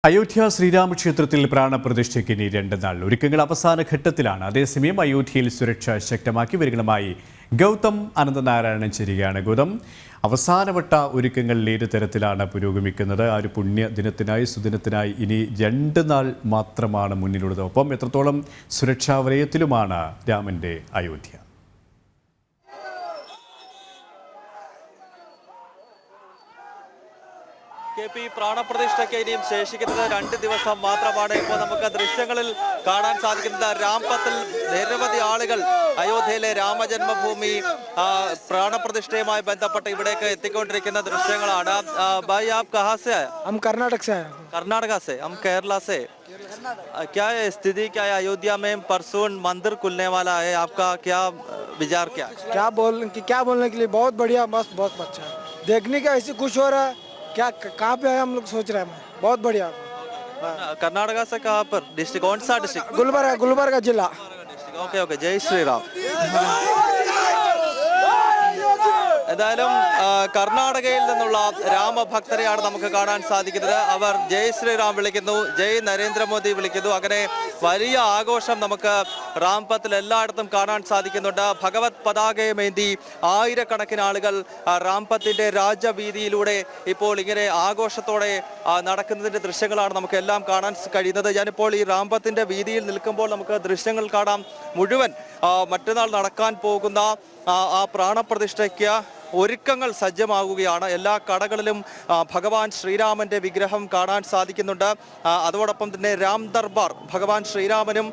അയോധ്യ ശ്രീരാമക്ഷേത്രത്തിൽ പ്രാണപ്രതിഷ്ഠയ്ക്ക് ഇനി 2 നാൾ. ഒരുക്കങ്ങൾ അവസാന ഘട്ടത്തിലാണ്. അതേസമയം അയോധ്യയിൽ സുരക്ഷ ശക്തമാക്കി. വിവരങ്ങളുമായി ഗൗതം അനന്തനാരായണൻ ചേരുകയാണ്. ഗൗതം, അവസാനവട്ട ഒരുക്കങ്ങൾ ഏത് തരത്തിലാണ് പുരോഗമിക്കുന്നത്? ആ ഒരു പുണ്യ ദിനത്തിനായി, സുദിനത്തിനായി ഇനി 2 നാൾ മാത്രമാണ് മുന്നിലുള്ളത്. ഒപ്പം എത്രത്തോളം സുരക്ഷാ വലയത്തിലുമാണ് രാമന്റെ അയോധ്യ? പ്രാണപ്രതിഷ്ഠയ്ക്ക് ഇനിയും ശേഷിക്കുന്നത് 2 ദിവസം മാത്രമാണ്. ഇപ്പോൾ നമുക്ക് ദൃശ്യങ്ങളിൽ കാണാൻ സാധിക്കുന്നത് രാംപത്തിൽ നിരവധി ആളുകൾ അയോധ്യയിലെ രാമജന്മഭൂമി പ്രാണപ്രതിഷ്ഠയുമായി ബന്ധപ്പെട്ട് ഇവിടേക്ക് എത്തിക്കൊണ്ടിരിക്കുന്ന ദൃശ്യങ്ങളാണ്. भाई आप कहाँ से आए? हम कर्नाटक से आए। कर्नाटका से, हम केरला से। क्या है स्थिति, क्या है अयोध्या में परसों मंदिर खुलने वाला है, आपका क्या विचार? क्या बोलने के लिए बहुत बढ़िया, मस्त, बहुत अच्छा है। देखने का ऐसे खुश हो रहा है। क्या कहाँ पे है हम लोग सोच रहे हैं, बहुत बढ़िया। कर्नाटका से कहाँ पर डिस्ट्रिक्ट, कौन सा डिस्ट्रिक्ट? गुलबर्गा जिला। ओके ओके, जय श्री राम. എന്തായാലും കർണാടകയിൽ നിന്നുള്ള രാമഭക്തരെയാണ് നമുക്ക് കാണാൻ സാധിക്കുന്നത്. അവർ ജയ് ശ്രീറാം വിളിക്കുന്നു, ജയ് നരേന്ദ്രമോദി വിളിക്കുന്നു. അങ്ങനെ വലിയ ആഘോഷം നമുക്ക് റാംപത്തിൽ എല്ലായിടത്തും കാണാൻ സാധിക്കുന്നുണ്ട്. ഭഗവത് പതാകയുമേന്തി ആയിരക്കണക്കിന് ആളുകൾ റാംപത്തിന്റെ രാജവീതിയിലൂടെ ഇപ്പോൾ ഇങ്ങനെ ആഘോഷത്തോടെ നടക്കുന്നതിന്റെ ദൃശ്യങ്ങളാണ് നമുക്ക് എല്ലാം കാണാൻ കഴിയുന്നത്. ഞാനിപ്പോൾ ഈ റാംപത്തിന്റെ വീതിയിൽ നിൽക്കുമ്പോൾ നമുക്ക് ദൃശ്യങ്ങൾ കാണാം. മുഴുവൻ മറ്റന്നാൾ നടക്കാൻ പോകുന്ന ആ പ്രാണപ്രതിഷ്ഠയ്ക്ക് ഒരുക്കങ്ങൾ സജ്ജമാകുകയാണ്. എല്ലാ കടകളിലും ഭഗവാൻ ശ്രീരാമന്റെ വിഗ്രഹം കാണാൻ സാധിക്കുന്നുണ്ട്. അതോടൊപ്പം തന്നെ രാം ദർബാർ, ഭഗവാൻ ശ്രീരാമനും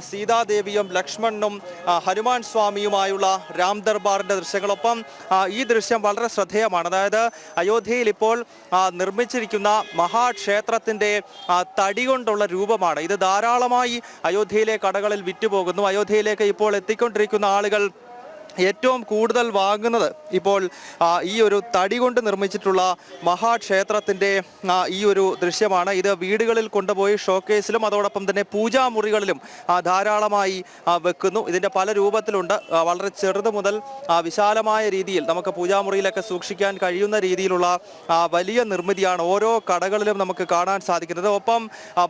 സീതാദേവിയും ലക്ഷ്മണനും ഹനുമാൻ സ്വാമിയുമായുള്ള രാം ദർബാറിന്റെ ദൃശ്യങ്ങളൊപ്പം ഈ ദൃശ്യം വളരെ ശ്രദ്ധേയമാണ്. അതായത് അയോധ്യയിൽ ഇപ്പോൾ നിർമ്മിച്ചിരിക്കുന്ന മഹാക്ഷേത്രത്തിന്റെ തടി കൊണ്ടുള്ള രൂപമാണ് ഇത്. ധാരാളമായി അയോധ്യയിലെ കടകളിൽ വിറ്റുപോകുന്നു. അയോധ്യയിലേക്ക് ഇപ്പോൾ എത്തിക്കൊണ്ടിരിക്കുന്ന ആളുകൾ ഏറ്റവും കൂടുതൽ വാങ്ങുന്നത് ഇപ്പോൾ ഈ ഒരു തടി കൊണ്ട് നിർമ്മിച്ചിട്ടുള്ള മഹാക്ഷേത്രത്തിൻ്റെ ഈ ഒരു ദൃശ്യമാണ്. ഇത് വീടുകളിൽ കൊണ്ടുപോയി ഷോക്കേസിലും അതോടൊപ്പം തന്നെ പൂജാമുറികളിലും ധാരാളമായി വെക്കുന്നു. ഇതിൻ്റെ പല രൂപത്തിലുണ്ട്. വളരെ ചെറുത് മുതൽ വിശാലമായ രീതിയിൽ നമുക്ക് പൂജാമുറിയിലൊക്കെ സൂക്ഷിക്കാൻ കഴിയുന്ന രീതിയിലുള്ള വലിയ നിർമ്മിതിയാണ് ഓരോ കടകളിലും നമുക്ക് കാണാൻ സാധിക്കുന്നത്. ഒപ്പം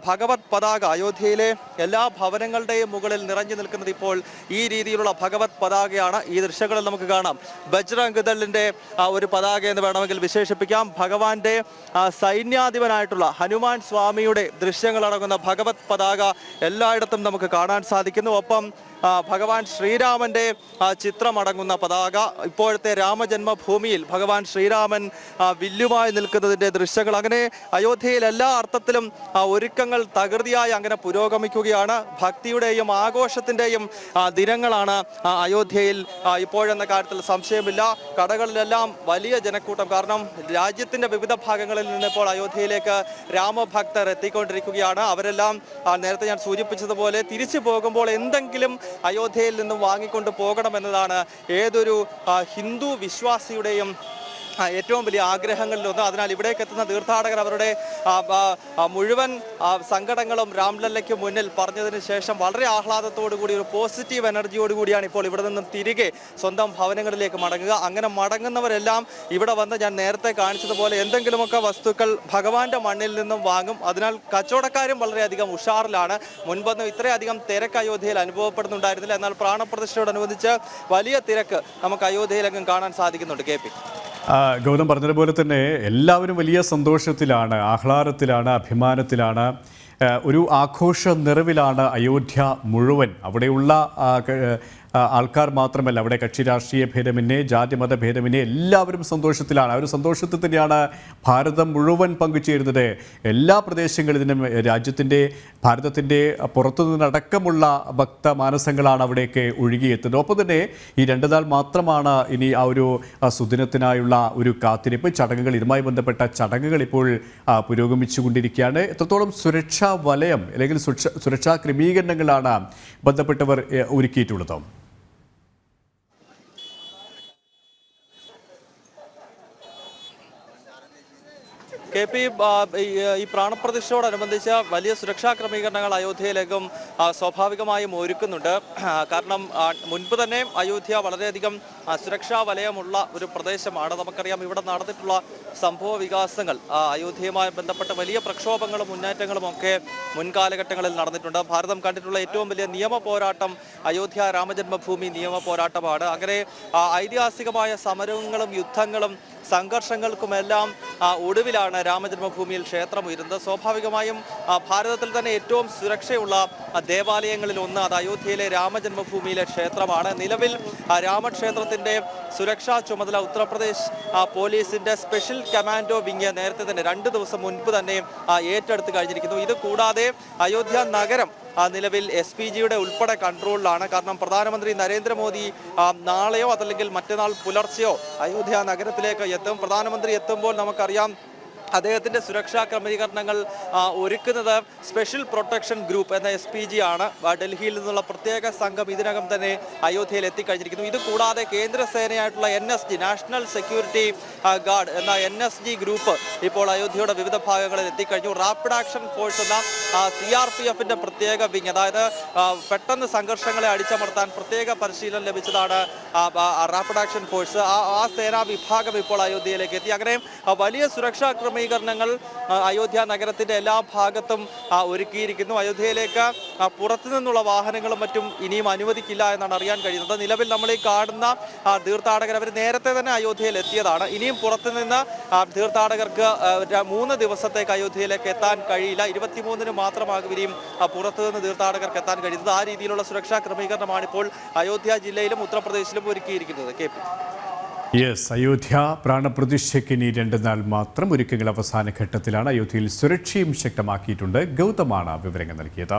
ഭഗവത് പതാക അയോധ്യയിലെ എല്ലാ ഭവനങ്ങളുടെയും മുകളിൽ നിറഞ്ഞു നിൽക്കുന്നത് ഇപ്പോൾ ഈ രീതിയിലുള്ള ഭഗവത് പതാകയാണ്. ഈ ദൃശ്യങ്ങളിൽ നമുക്ക് കാണാം ബജ്രംഗ് ദളിന്റെ ഒരു പതാക എന്ന് വേണമെങ്കിൽ വിശേഷിപ്പിക്കാം. ഭഗവാന്റെ സൈന്യാധിപനായിട്ടുള്ള ഹനുമാൻ സ്വാമിയുടെ ദൃശ്യങ്ങൾ അടങ്ങുന്ന ഭഗവത് പതാക എല്ലായിടത്തും നമുക്ക് കാണാൻ സാധിക്കുന്നു. ഒപ്പം ഭഗവാൻ ശ്രീരാമന്റെ ചിത്രമടങ്ങുന്ന പതാക. ഇപ്പോഴത്തെ രാമജന്മഭൂമിയിൽ ഭഗവാൻ ശ്രീരാമൻ വില്ലുമായി നിൽക്കുന്നതിൻ്റെ ദൃശ്യങ്ങൾ. അങ്ങനെ അയോധ്യയിൽ എല്ലാ അർത്ഥത്തിലും ഒരുക്കങ്ങൾ തകൃതിയായി അങ്ങനെ പുരോഗമിക്കുകയാണ്. ഭക്തിയുടെയും ആഘോഷത്തിൻ്റെയും ദിനങ്ങളാണ് അയോധ്യയിൽ ഇപ്പോഴെന്ന കാര്യത്തിൽ സംശയമില്ല. കടകളിലെല്ലാം വലിയ ജനക്കൂട്ടം. കാരണം രാജ്യത്തിൻ്റെ വിവിധ ഭാഗങ്ങളിൽ നിന്ന് ഇപ്പോൾ അയോധ്യയിലേക്ക് രാമഭക്തർ എത്തിക്കൊണ്ടിരിക്കുകയാണ്. അവരെല്ലാം നേരത്തെ ഞാൻ സൂചിപ്പിച്ചതുപോലെ തിരിച്ചു പോകുമ്പോൾ എന്തെങ്കിലും അയോധ്യയിൽ നിന്നും വാങ്ങിക്കൊണ്ട് പോകണമെന്നതാണ് ഏതൊരു ഹിന്ദു വിശ്വാസിയുടെയും ഏറ്റവും വലിയ ആഗ്രഹങ്ങളിലൊന്ന്. അതിനാൽ ഇവിടേക്ക് എത്തുന്ന തീർത്ഥാടകർ അവരുടെ മുഴുവൻ സങ്കടങ്ങളും രാംലല്ലയ്ക്ക് മുന്നിൽ പറഞ്ഞതിന് ശേഷം വളരെ ആഹ്ലാദത്തോടു കൂടി ഒരു പോസിറ്റീവ് എനർജിയോട് കൂടിയാണ് ഇപ്പോൾ ഇവിടെ നിന്നും തിരികെ സ്വന്തം ഭവനങ്ങളിലേക്ക് മടങ്ങുക. അങ്ങനെ മടങ്ങുന്നവരെല്ലാം ഇവിടെ വന്ന് ഞാൻ നേരത്തെ കാണിച്ചതുപോലെ എന്തെങ്കിലുമൊക്കെ വസ്തുക്കൾ ഭഗവാന്റെ മണ്ണിൽ നിന്നും വാങ്ങും. അതിനാൽ കച്ചവടക്കാരും വളരെയധികം ഉഷാറിലാണ്. മുൻപൊന്നും ഇത്രയധികം തിരക്ക് അയോധ്യയിൽ അനുഭവപ്പെടുന്നുണ്ടായിരുന്നില്ല. എന്നാൽ പ്രാണപ്രതിഷ്ഠയോടനുബന്ധിച്ച് വലിയ തിരക്ക് നമുക്ക് അയോധ്യയിലെങ്ങും കാണാൻ സാധിക്കുന്നുണ്ട്. KP ഗൗതം പറഞ്ഞതുപോലെ തന്നെ എല്ലാവരും വലിയ സന്തോഷത്തിലാണ്, ആഹ്ലാദത്തിലാണ്, അഭിമാനത്തിലാണ്. ഒരു ആഘോഷ നിറവിലാണ് അയോധ്യ മുഴുവൻ. അവിടെയുള്ള ആൾക്കാർ മാത്രമല്ല, അവിടെ കക്ഷി രാഷ്ട്രീയ ഭേദമന്യേ, ജാതിമത ഭേദമന്യേ എല്ലാവരും സന്തോഷത്തിലാണ്. ആ ഒരു സന്തോഷത്തിൽ തന്നെയാണ് ഭാരതം മുഴുവൻ പങ്കുചേരുന്നത്. എല്ലാ പ്രദേശങ്ങളിലും ഭാരതത്തിൻ്റെ പുറത്തു നിന്നടക്കമുള്ള ഭക്തമാനസങ്ങളാണ് അവിടേക്ക് ഒഴുകിയെത്തുന്നത്. ഒപ്പം തന്നെ ഈ 2 നാൾ മാത്രമാണ് ഇനി ആ ഒരു സുദിനത്തിനായുള്ള ഒരു കാത്തിരിപ്പ്. ചടങ്ങുകൾ, ഇതുമായി ബന്ധപ്പെട്ട ചടങ്ങുകൾ ഇപ്പോൾ പുരോഗമിച്ചുകൊണ്ടിരിക്കുകയാണ്. എത്രത്തോളം സുരക്ഷാ വലയം അല്ലെങ്കിൽ സുരക്ഷാ ക്രമീകരണങ്ങളാണ് ബന്ധപ്പെട്ടവർ ഒരുക്കിയിട്ടുള്ളത്? KP കെ പി ഈ പ്രാണപ്രതിഷ്ഠയോടനുബന്ധിച്ച് വലിയ സുരക്ഷാ ക്രമീകരണങ്ങൾ അയോധ്യയിലേക്കും സ്വാഭാവികമായും ഒരുക്കുന്നുണ്ട്. കാരണം മുൻപ് തന്നെ അയോധ്യ വളരെയധികം സുരക്ഷാ വലയമുള്ള ഒരു പ്രദേശമാണ്. നമുക്കറിയാം ഇവിടെ നടന്നിട്ടുള്ള സംഭവ വികാസങ്ങൾ അയോധ്യയുമായി ബന്ധപ്പെട്ട വലിയ പ്രക്ഷോഭങ്ങളും മുന്നേറ്റങ്ങളും ഒക്കെ മുൻകാലഘട്ടങ്ങളിൽ നടന്നിട്ടുണ്ട്. ഭാരതം കണ്ടിട്ടുള്ള ഏറ്റവും വലിയ നിയമ പോരാട്ടം അയോധ്യ രാമജന്മഭൂമി നിയമ പോരാട്ടമാണ്. അങ്ങനെ ഐതിഹാസികമായ സമരങ്ങളും യുദ്ധങ്ങളും സംഘർഷങ്ങൾക്കുമെല്ലാം ഒടുവിലാണ് രാമജന്മഭൂമിയിൽ ക്ഷേത്രം ഉയരുന്നത്. സ്വാഭാവികമായും ഭാരതത്തിൽ തന്നെ ഏറ്റവും സുരക്ഷയുള്ള ദേവാലയങ്ങളിൽ ഒന്ന് അത് അയോധ്യയിലെ രാമജന്മഭൂമിയിലെ ക്ഷേത്രമാണ്. നിലവിൽ രാമക്ഷേത്രത്തിന്റെ സുരക്ഷാ ചുമതല ഉത്തർപ്രദേശ് പോലീസിന്റെ സ്പെഷ്യൽ കമാൻഡോ വിങ് നേരത്തെ തന്നെ 2 ദിവസം മുൻപ് തന്നെ ഏറ്റെടുത്ത് കഴിഞ്ഞിരിക്കുന്നു. ഇത് കൂടാതെ അയോധ്യ നഗരം നിലവിൽ SPGയുടെ ഉൾപ്പെടെ കൺട്രോളിലാണ്. കാരണം പ്രധാനമന്ത്രി നരേന്ദ്രമോദി നാളെയോ അതല്ലെങ്കിൽ മറ്റന്നാൾ പുലർച്ചെയോ അയോധ്യ നഗരത്തിലേക്ക് എത്തും. പ്രധാനമന്ത്രി എത്തുമ്പോൾ നമുക്കറിയാം അദ്ദേഹത്തിൻ്റെ സുരക്ഷാ ക്രമീകരണങ്ങൾ ഒരുക്കുന്നത് സ്പെഷ്യൽ പ്രൊട്ടക്ഷൻ ഗ്രൂപ്പ് എന്ന SPG ആണ്. ഡൽഹിയിൽ നിന്നുള്ള പ്രത്യേക സംഘം ഇതിനകം തന്നെ അയോധ്യയിൽ എത്തിക്കഴിഞ്ഞിരിക്കുന്നു. ഇത് കൂടാതെ കേന്ദ്ര സേനയായിട്ടുള്ള NSG നാഷണൽ സെക്യൂരിറ്റി ഗാർഡ് എന്ന NSG ഗ്രൂപ്പ് ഇപ്പോൾ അയോധ്യയുടെ വിവിധ ഭാഗങ്ങളിൽ എത്തിക്കഴിഞ്ഞു. റാപ്പിഡ് ആക്ഷൻ ഫോഴ്സ് എന്ന CRPFന്റെ പ്രത്യേക വിങ്, അതായത് പെട്ടെന്ന് സംഘർഷങ്ങളെ അടിച്ചമർത്താൻ പ്രത്യേക പരിശീലനം ലഭിച്ചതാണ് റാപ്പിഡ് ആക്ഷൻ ഫോഴ്സ്. ആ സേനാ വിഭാഗം ഇപ്പോൾ അയോധ്യയിലേക്ക് എത്തി. അങ്ങനെ വലിയ സുരക്ഷാ ക്രമീകരണങ്ങൾ അയോധ്യ നഗരത്തിന്റെ എല്ലാ ഭാഗത്തും ഒരുക്കിയിരിക്കുന്നു. അയോധ്യയിലേക്ക് പുറത്തു നിന്നുള്ള വാഹനങ്ങളും മറ്റും ഇനിയും അനുവദിക്കില്ല എന്നാണ് അറിയാൻ കഴിയുന്നത്. നിലവിൽ നമ്മൾ ഈ കാണുന്ന തീർത്ഥാടകർ അവർ നേരത്തെ തന്നെ അയോധ്യയിൽ എത്തിയതാണ്. ഇനിയും പുറത്തുനിന്ന് തീർത്ഥാടകർക്ക് 3 ദിവസത്തേക്ക് അയോധ്യയിലേക്ക് എത്താൻ കഴിയില്ല. 23-ന് മാത്രമാകും ഇനിയും പുറത്തുനിന്ന് തീർത്ഥാടകർക്ക് എത്താൻ കഴിയുന്നത്. ആ രീതിയിലുള്ള സുരക്ഷാ ക്രമീകരണമാണ് ഇപ്പോൾ അയോധ്യ ജില്ലയിലും ഉത്തർപ്രദേശിലും ഒരുക്കിയിരിക്കുന്നത്. കെ പി യെസ്, അയോധ്യ പ്രാണപ്രതിഷ്ഠയ്ക്ക് ഇനി 2 നാൾ മാത്രം. ഒരുക്കങ്ങൾ അവസാന ഘട്ടത്തിലാണ്. അയോധ്യയിൽ സുരക്ഷയും ശക്തമാക്കിയിട്ടുണ്ട്. ഗൗതമാണ് വിവരങ്ങൾ നൽകിയത്.